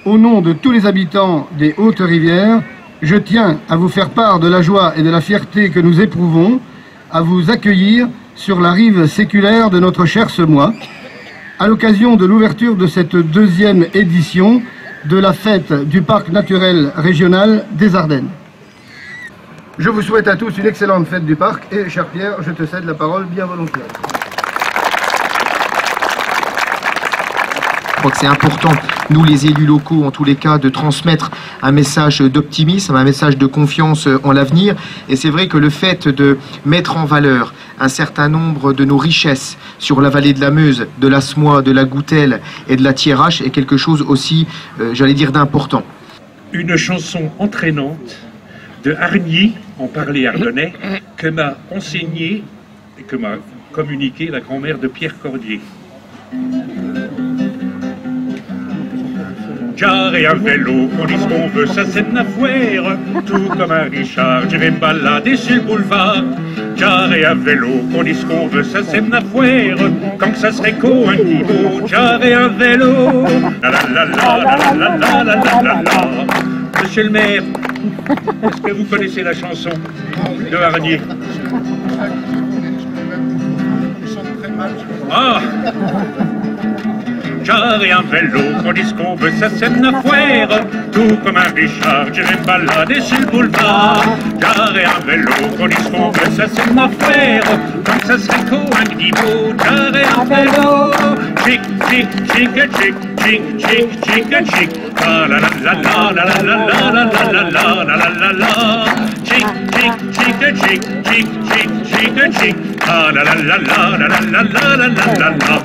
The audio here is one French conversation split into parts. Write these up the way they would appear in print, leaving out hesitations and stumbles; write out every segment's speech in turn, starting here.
au nom de tous les habitants des Hautes-Rivières, je tiens à vous faire part de la joie et de la fierté que nous éprouvons à vous accueillir sur la rive séculaire de notre cher Semois, à l'occasion de l'ouverture de cette deuxième édition de la fête du Parc naturel régional des Ardennes. Je vous souhaite à tous une excellente fête du parc et, cher Pierre, je te cède la parole bien volontiers. Je crois que c'est important, nous les élus locaux en tous les cas, de transmettre un message d'optimisme, un message de confiance en l'avenir. Et c'est vrai que le fait de mettre en valeur un certain nombre de nos richesses sur la vallée de la Meuse, de la Semois, de la Goutelle et de la Thiérache est quelque chose aussi, j'allais dire, d'important. Une chanson entraînante de Hargny, en parler ardennais, que m'a enseigné et que m'a communiqué la grand-mère de Pierre Cordier. J'aurai un vélo, qu'on dise qu'on veut, ça c'est de nafouère. Tout comme un Richard, j'irai me balader sur le boulevard. J'aurai un vélo, qu'on dise qu'on veut, ça c'est de nafouère. Quand que ça serait qu'au un niveau, j'aurai un vélo. La la la la la la la la la la la. Monsieur le maire, est-ce que vous connaissez la chanson de Hargny? Ah! J'aurai un vélo, qu'on dise qu'on veut, ça c'est de nafouère. Tout comme un Richard, j'irai me balader sur le boulevard. J'aurai un vélo, qu'on dise qu'on veut, ça c'est de nafouère. Comme ça serait qu'au un niveau, j'aurai un vélo. Chic, chic, chic, chic, chic, chic, chic, chic. La la la la la la la la la la la la la la la. Chic, chic, chic, chic, chic, chic, chic, chic. La la la la la la la la la la la.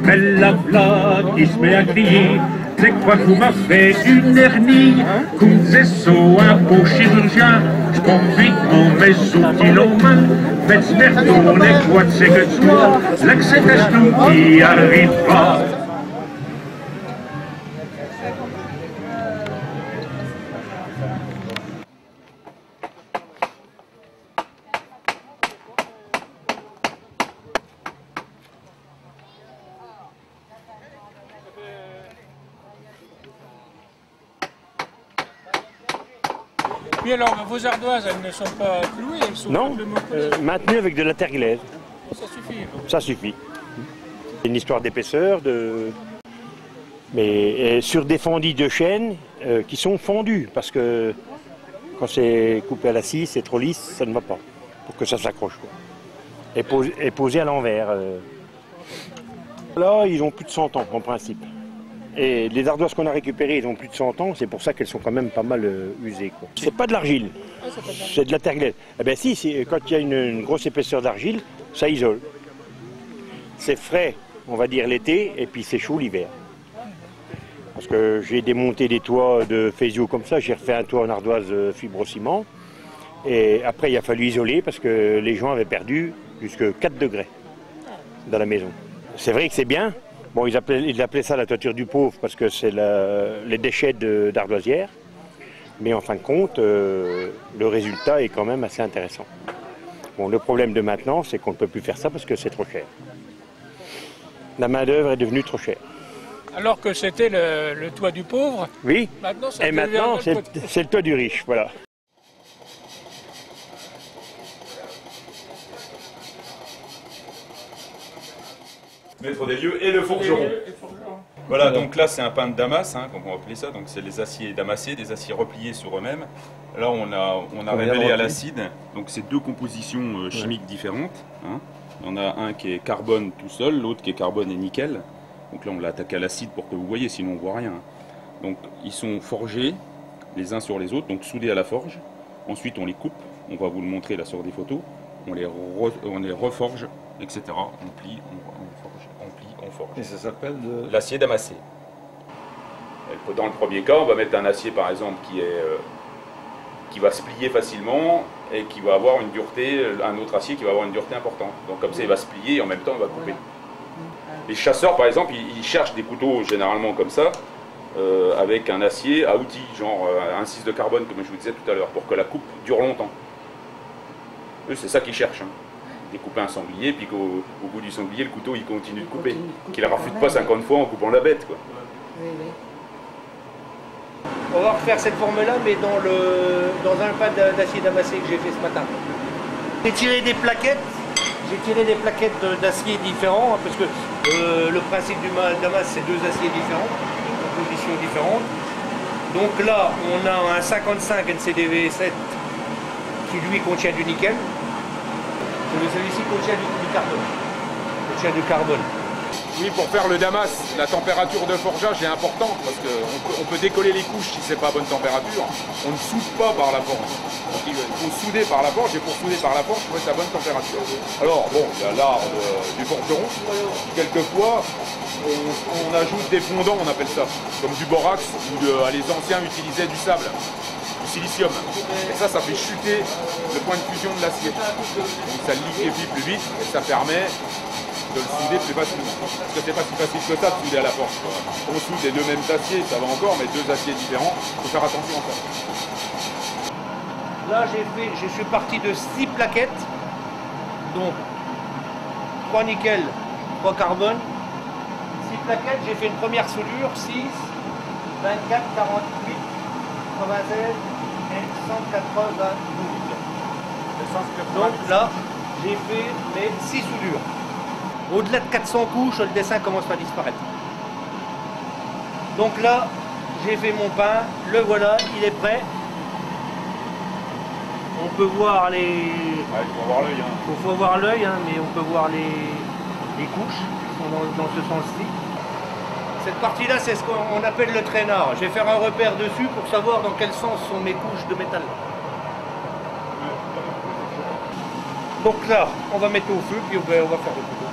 Mais la blague qui se met à crier, c'est quoi vous m'a fait une hernie? Comme c'est so un beau chirurgien, je conduis en mes outils en main. Faites tourner quoi c'est que toi, l'accès d'Ashton qui arrive pas. Puis alors, vos ardoises, elles ne sont pas clouées, elles sont non, maintenues avec de la terre glaise. Ça suffit. Ça suffit. C'est une histoire d'épaisseur, mais sur des fendilles de chêne qui sont fendues, parce que quand c'est coupé à la scie, c'est trop lisse, ça ne va pas, pour que ça s'accroche. Et posé à l'envers. Là, ils ont plus de 100 ans en principe. Et les ardoises qu'on a récupérées, ils ont plus de 100 ans, c'est pour ça qu'elles sont quand même pas mal usées. C'est pas de l'argile, c'est de la terre glaise. Eh bien si, quand il y a une grosse épaisseur d'argile, ça isole. C'est frais, on va dire l'été, et puis c'est chaud l'hiver. Parce que j'ai démonté des toits de faisceaux comme ça, j'ai refait un toit en ardoise fibrociment. Et après il a fallu isoler parce que les gens avaient perdu jusqu'à 4 degrés dans la maison. C'est vrai que c'est bien. Bon, ils appelaient ça la toiture du pauvre parce que c'est les déchets d'ardoisière. Mais en fin de compte, le résultat est quand même assez intéressant. Bon, le problème de maintenant, c'est qu'on ne peut plus faire ça parce que c'est trop cher. La main-d'œuvre est devenue trop chère. Alors que c'était le toit du pauvre. Oui, maintenant, et maintenant c'est le toit du riche, voilà. Maître des lieux et le forgeron. Voilà, donc là c'est un pain de Damas, hein, comme on va appeler ça, donc c'est les aciers damassés, des aciers repliés sur eux-mêmes. Là on a révélé à l'acide, donc c'est deux compositions chimiques différentes. Hein. Il y en a un qui est carbone tout seul, l'autre qui est carbone et nickel. Donc là on l'a attaqué à l'acide pour que vous voyez, sinon on voit rien. Donc ils sont forgés les uns sur les autres, donc soudés à la forge. Ensuite on les coupe, on va vous le montrer là sur des photos. On les reforge, etc. On plie, on forge. Et ça s'appelle de... l'acier damassé. Dans le premier cas, on va mettre un acier par exemple qui va se plier facilement et qui va avoir une dureté, un autre acier qui va avoir une dureté importante. Donc comme ça il va se plier et en même temps il va couper. Les chasseurs par exemple, ils cherchent des couteaux généralement comme ça, avec un acier à outils, genre un 6 de carbone comme je vous disais tout à l'heure, pour que la coupe dure longtemps. Eux c'est ça qu'ils cherchent. Hein. Découper un sanglier, puis qu'au bout du sanglier, le couteau il continue de couper. Qu'il ne rafute pas 50 fois en coupant la bête, quoi. Oui, oui. On va refaire cette forme-là, mais dans un pain d'acier damassé que j'ai fait ce matin. J'ai tiré des plaquettes. J'ai tiré des plaquettes d'acier différents, parce que le principe du damas, c'est deux aciers différents, de compositions différentes. Donc là, on a un 55 NCDV 7 qui lui contient du nickel. Celui-ci contient du carbone. Contient du carbone. Oui, pour faire le damas, la température de forgeage est importante parce qu'on peut décoller les couches si c'est pas à bonne température. On ne soude pas par la forge. Donc il faut souder par la forge et pour souder par la forge, il faut être à bonne température. Alors bon, il y a l'art du forgeron. Quelquefois, on ajoute des fondants, on appelle ça, comme du borax ou les anciens utilisaient du sable, du silicium. Et ça fait chuter le point de fusion de l'acier. Donc ça liquéfie plus vite et ça permet de le souder plus facilement. Parce que c'est pas si facile que ça de souder à la forge. On soude les deux mêmes aciers, ça va encore, mais deux aciers différents, il faut faire attention à ça. Là, je suis parti de 6 plaquettes, donc 3 nickel, 3 carbone. 6 plaquettes, j'ai fait une première soudure, 6, 24, 48, 96 et 192. Donc là, j'ai fait mes 6 soudures. Au-delà de 400 couches, le dessin commence à disparaître. Donc là, j'ai fait mon pain, le voilà, il est prêt. On peut voir les... Ouais, il faut avoir l'œil. Il faut avoir l'œil, mais on peut voir les couches qui sont dans ce sens-ci. Cette partie-là, c'est ce qu'on appelle le traînard. Je vais faire un repère dessus pour savoir dans quel sens sont mes couches de métal. Donc là, on va mettre au feu, puis on va faire le couteau.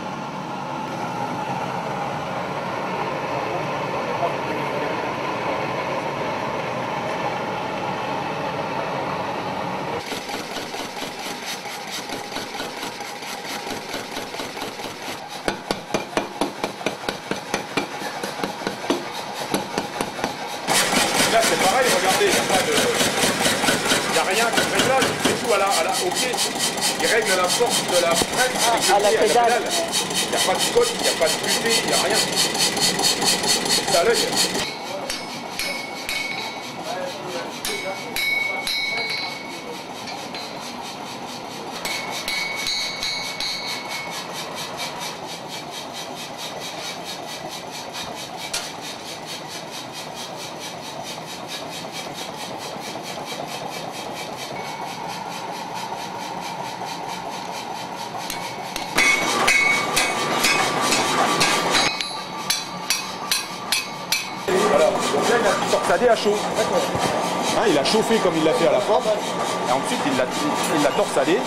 Là c'est pareil, regardez, il n'y a rien comme réglage, c'est tout au pied. Il règle la force de la freine avec le pied à la pédale. Il n'y a pas de côte, il n'y a pas de butée, il n'y a rien. C'est à l'œil. Voilà, donc là il a torsadé à chaud. Il a chauffé comme il l'a fait à la forge, et ensuite il l'a torsadé.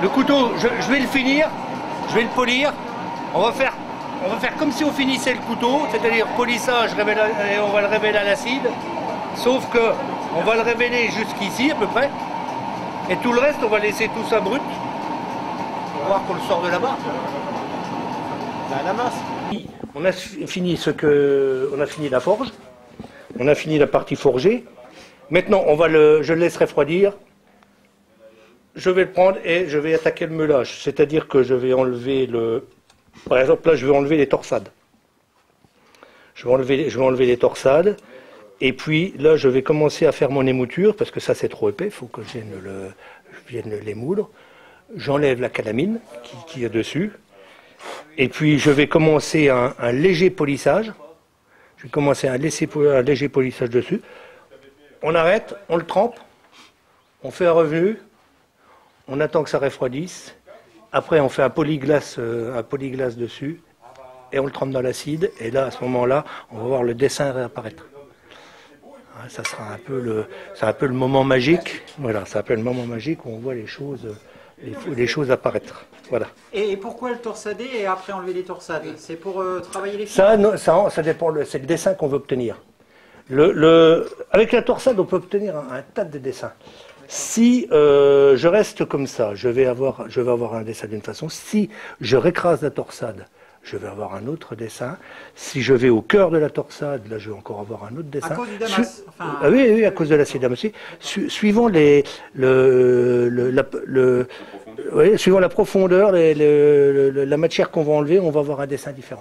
Le couteau, je vais le finir, je vais le polir. On va faire comme si on finissait le couteau, c'est-à-dire polissage, et on va le révéler à l'acide. Sauf que on va le révéler jusqu'ici à peu près. Et tout le reste, on va laisser tout ça brut. On va voir qu'on le sort de là-bas. La masse. On a fini on a fini la forge. On a fini la partie forgée. Maintenant, je le laisse refroidir. Je vais le prendre et je vais attaquer le meulage. C'est-à-dire que je vais enlever par exemple, là, je vais enlever les torsades. Je vais enlever les torsades. Et puis, là, je vais commencer à faire mon émouture, parce que ça, c'est trop épais. Il faut que je vienne l'émoudre. J'enlève la calamine qui est dessus. Et puis, je vais commencer un léger polissage. Je vais commencer un léger polissage dessus. On arrête, on le trempe. On fait un revenu. On attend que ça refroidisse. Après, on fait un polyglace dessus. et on le trempe dans l'acide, et là, à ce moment-là, on va voir le dessin réapparaître. Ça sera un peu le moment magique. Voilà, ça s'appelle le moment magique où on voit les choses apparaître. Voilà. Et pourquoi le torsadé et après enlever les torsades? C'est pour travailler les fils? Ça dépend, c'est le dessin qu'on veut obtenir. Avec la torsade, on peut obtenir un tas de dessins. Si je reste comme ça, je vais avoir un dessin d'une façon. Si je récrase la torsade, je vais avoir un autre dessin. Si je vais au cœur de la torsade, là, je vais encore avoir un autre dessin. À cause du damas. Oui, à cause de l'acier damasé. Suivant suivant la profondeur, la matière qu'on va enlever, on va avoir un dessin différent.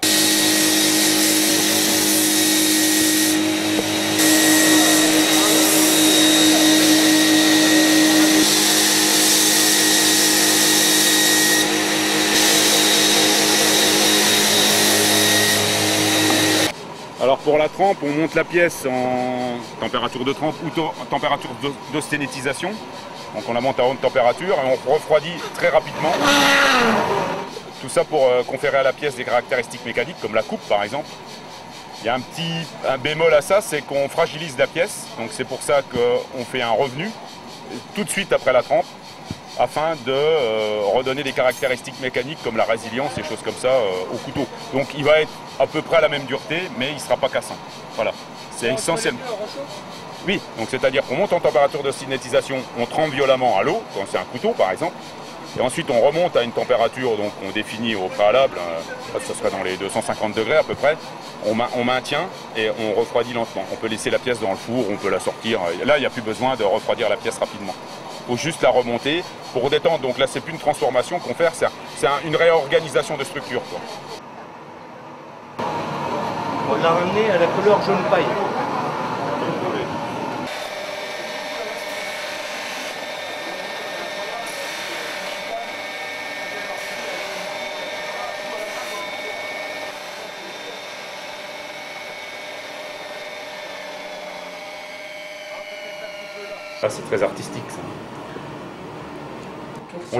Alors pour la trempe, on monte la pièce en température de trempe ou température d'osténétisation. Donc on la monte à haute température et on refroidit très rapidement. Tout ça pour conférer à la pièce des caractéristiques mécaniques, comme la coupe par exemple. Il y a un bémol à ça, c'est qu'on fragilise la pièce. Donc c'est pour ça qu'on fait un revenu tout de suite après la trempe, afin de redonner des caractéristiques mécaniques comme la résilience et choses comme ça au couteau. Donc il va être à peu près à la même dureté, mais il ne sera pas cassant. Voilà, c'est essentiel. Oui, donc c'est-à-dire qu'on monte en température de cinétisation, on trempe violemment à l'eau, quand c'est un couteau par exemple, et ensuite on remonte à une température, donc on définit au préalable, ça serait dans les 250 degrés à peu près, on maintient et on refroidit lentement. On peut laisser la pièce dans le four, on peut la sortir, là il n'y a plus besoin de refroidir la pièce rapidement. Il faut juste la remonter pour détendre. Donc là, c'est plus une transformation qu'on fait, c'est une réorganisation de structure, quoi. On l'a ramené à la couleur jaune paille. Ah, c'est très artistique, ça. On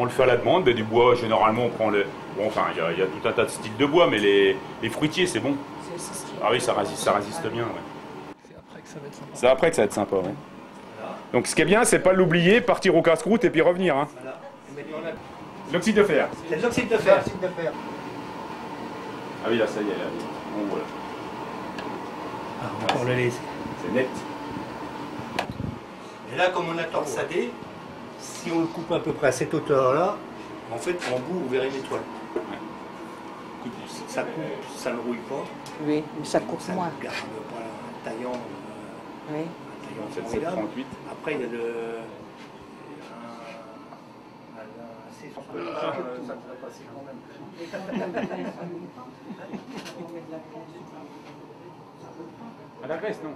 le fait à la demande, mais du bois, généralement, on prend le... Bon, enfin, il y a tout un tas de styles de bois, mais les fruitiers, c'est bon. Ah oui, ça résiste bien, ouais. C'est après que ça va être sympa, ouais. Donc, ce qui est bien, c'est pas l'oublier, partir au casse-croûte et puis revenir, hein. L'oxyde de fer. C'est de l'oxyde de fer. Ah oui, là, ça y est, là. Bon, voilà. On le laisse. C'est net. Et là, comme on a torsadé, si on le coupe à peu près à cette hauteur-là, en fait, en bout, vous verrez une étoile. Ça coupe, ça ne rouille pas. Oui, mais ça coupe ça moins. Ne garde pas un taillant. Oui. Un taillant formidable. Après, il y a le... ça devrait passer quand même. À la graisse, non.